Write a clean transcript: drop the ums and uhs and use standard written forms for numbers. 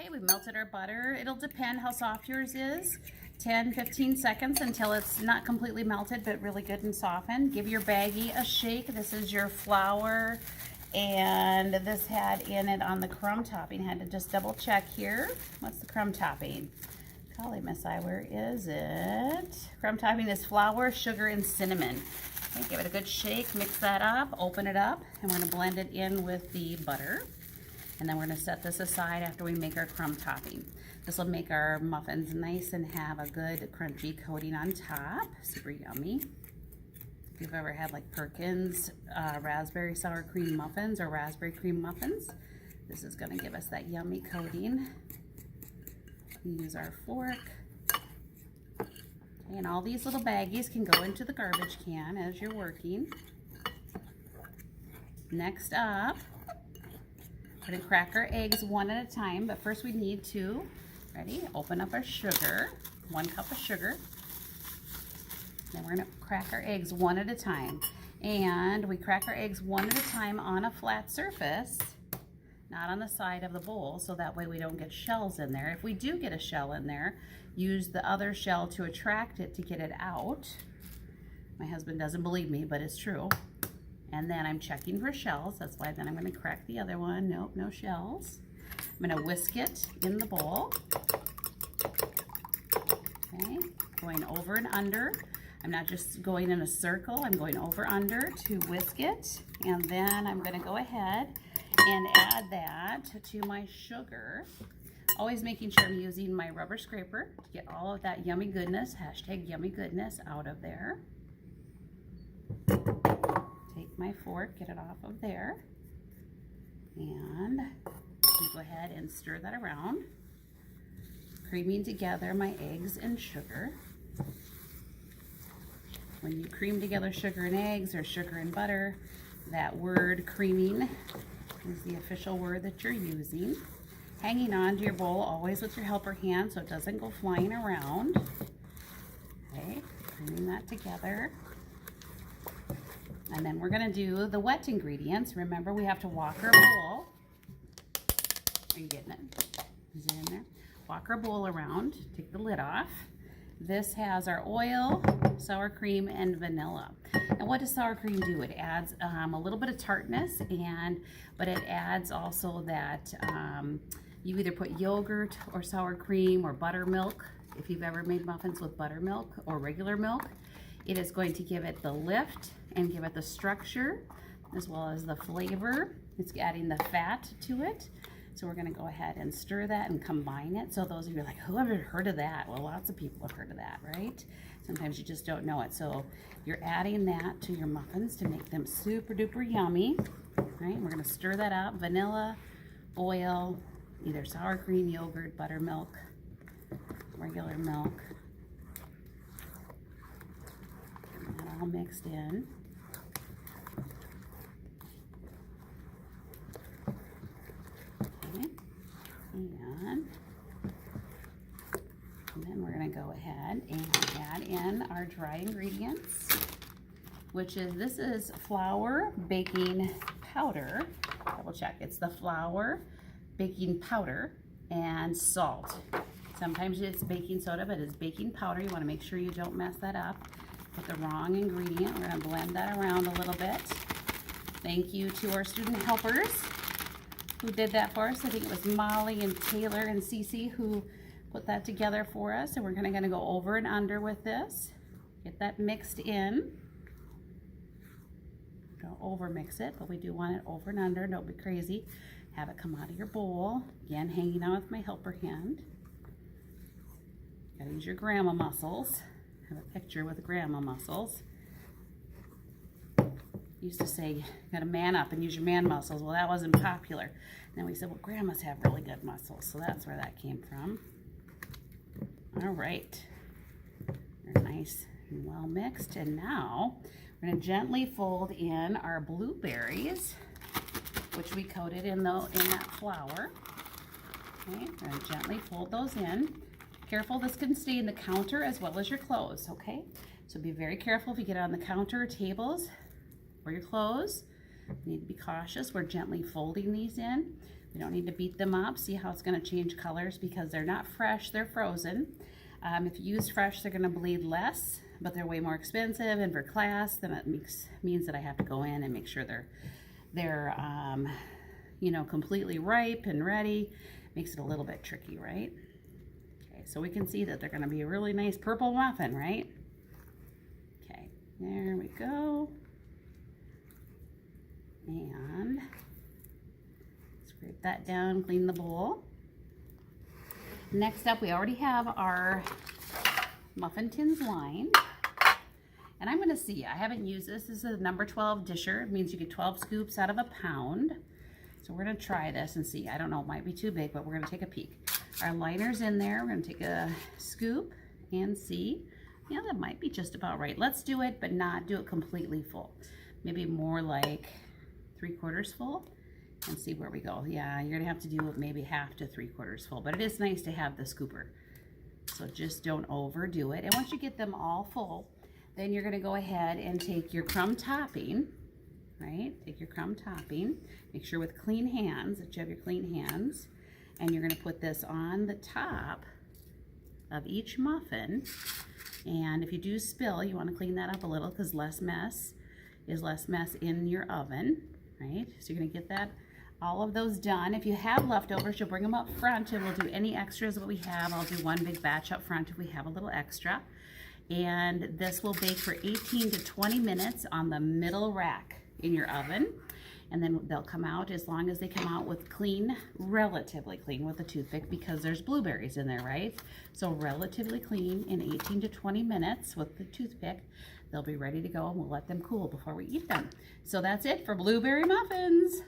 Okay, we melted our butter. It'll depend how soft yours is. 10-15 seconds until it's not completely melted, but really good and softened. Give your baggie a shake. This is your flour, and this had in it on the crumb topping. Had to just double check here. What's the crumb topping? Golly, Miss I, where is it? Crumb topping is flour, sugar, and cinnamon. Okay, give it a good shake, mix that up, open it up, and we're gonna blend it in with the butter. And then we're gonna set this aside after we make our crumb topping. This will make our muffins nice and have a good crunchy coating on top. Super yummy. If you've ever had like Perkins raspberry sour cream muffins or raspberry cream muffins, this is gonna give us that yummy coating. Use our fork. And all these little baggies can go into the garbage can as you're working. Next up, we're gonna crack our eggs one at a time, but first we need to, ready, open up our sugar, 1 cup of sugar. Then we're gonna crack our eggs one at a time. And we crack our eggs one at a time on a flat surface, not on the side of the bowl, so that way we don't get shells in there. If we do get a shell in there, use the other shell to attract it to get it out. My husband doesn't believe me, but it's true. And then I'm checking for shells. That's why then I'm gonna crack the other one. Nope, no shells. I'm gonna whisk it in the bowl. Okay, going over and under. I'm not just going in a circle, I'm going over under to whisk it. And then I'm gonna go ahead and add that to my sugar. Always making sure I'm using my rubber scraper to get all of that yummy goodness, hashtag yummy goodness, out of there. Take my fork, get it off of there. And I'm gonna go ahead and stir that around, creaming together my eggs and sugar. When you cream together sugar and eggs or sugar and butter, that word creaming is the official word that you're using. Hanging on to your bowl always with your helper hand so it doesn't go flying around. Okay, creaming that together. And then we're gonna do the wet ingredients. Remember, we have to walk our bowl. Are you getting it? Is it in there? Walk our bowl around, take the lid off. This has our oil, sour cream, and vanilla. And what does sour cream do? It adds a little bit of tartness, but it adds also that you either put yogurt or sour cream or buttermilk. If you've ever made muffins with buttermilk or regular milk, it is going to give it the lift and give it the structure as well as the flavor. It's adding the fat to it. So we're gonna go ahead and stir that and combine it. So those of you are like, who ever heard of that? Well, lots of people have heard of that, right? Sometimes you just don't know it. So you're adding that to your muffins to make them super duper yummy, right? We're gonna stir that up, vanilla, oil, either sour cream, yogurt, buttermilk, regular milk. Get that all mixed in. And then we're going to go ahead and add in our dry ingredients, which is, this is flour, baking powder. Double check, it's the flour, baking powder, and salt. Sometimes it's baking soda, but it's baking powder. You want to make sure you don't mess that up. Put the wrong ingredient. We're going to blend that around a little bit. Thank you to our student helpers who did that for us. I think it was Molly and Taylor and Cece who put that together for us. And we're gonna go over and under with this. Get that mixed in. Don't over mix it, but we do want it over and under. Don't be crazy. Have it come out of your bowl. Again, hanging out with my helper hand. Gotta use your grandma muscles. Have a picture with grandma muscles. Used to say, you gotta man up and use your man muscles. Well, that wasn't popular. And then we said, well, grandmas have really good muscles. So that's where that came from. All right. They're nice and well mixed. And now we're gonna gently fold in our blueberries, which we coated in that flour. Okay, we're gonna gently fold those in. Careful, this can stay in the counter as well as your clothes, okay? So be very careful if you get it on the counter or tables or your clothes. You need to be cautious. We're gently folding these in. You don't need to beat them up. See how it's going to change colors because they're not fresh, they're frozen. If you use fresh, they're going to bleed less, but they're way more expensive, and for class, then it means that I have to go in and make sure they're you know, completely ripe and ready. Makes it a little bit tricky, right? Okay, so we can see that they're going to be a really nice purple muffin, right? Okay, there we go. And scrape that down, clean the bowl. Next up, we already have our muffin tins lined. And I'm going to see, I haven't used this. This is a number 12 disher. It means you get 12 scoops out of a pound. So we're going to try this and see. I don't know, it might be too big, but we're going to take a peek. Our liner's in there. We're going to take a scoop and see. Yeah, that might be just about right. Let's do it, but not do it completely full. Maybe more like 3/4 full. And see where we go. Yeah, you're gonna have to do it maybe half to 3/4 full, but it is nice to have the scooper. So just don't overdo it. And once you get them all full, then you're gonna go ahead and take your crumb topping, right? Take your crumb topping. Make sure with clean hands that you have your clean hands. And you're gonna put this on the top of each muffin. And if you do spill, you wanna clean that up a little because less mess is less mess in your oven, right? So you're gonna get that all of those done. If you have leftovers, you'll bring them up front and we'll do any extras that we have. I'll do one big batch up front if we have a little extra. And this will bake for 18 to 20 minutes on the middle rack in your oven. And then they'll come out as long as they come out with clean, relatively clean with a toothpick because there's blueberries in there, right? So relatively clean in 18 to 20 minutes with the toothpick. They'll be ready to go and we'll let them cool before we eat them. So that's it for blueberry muffins.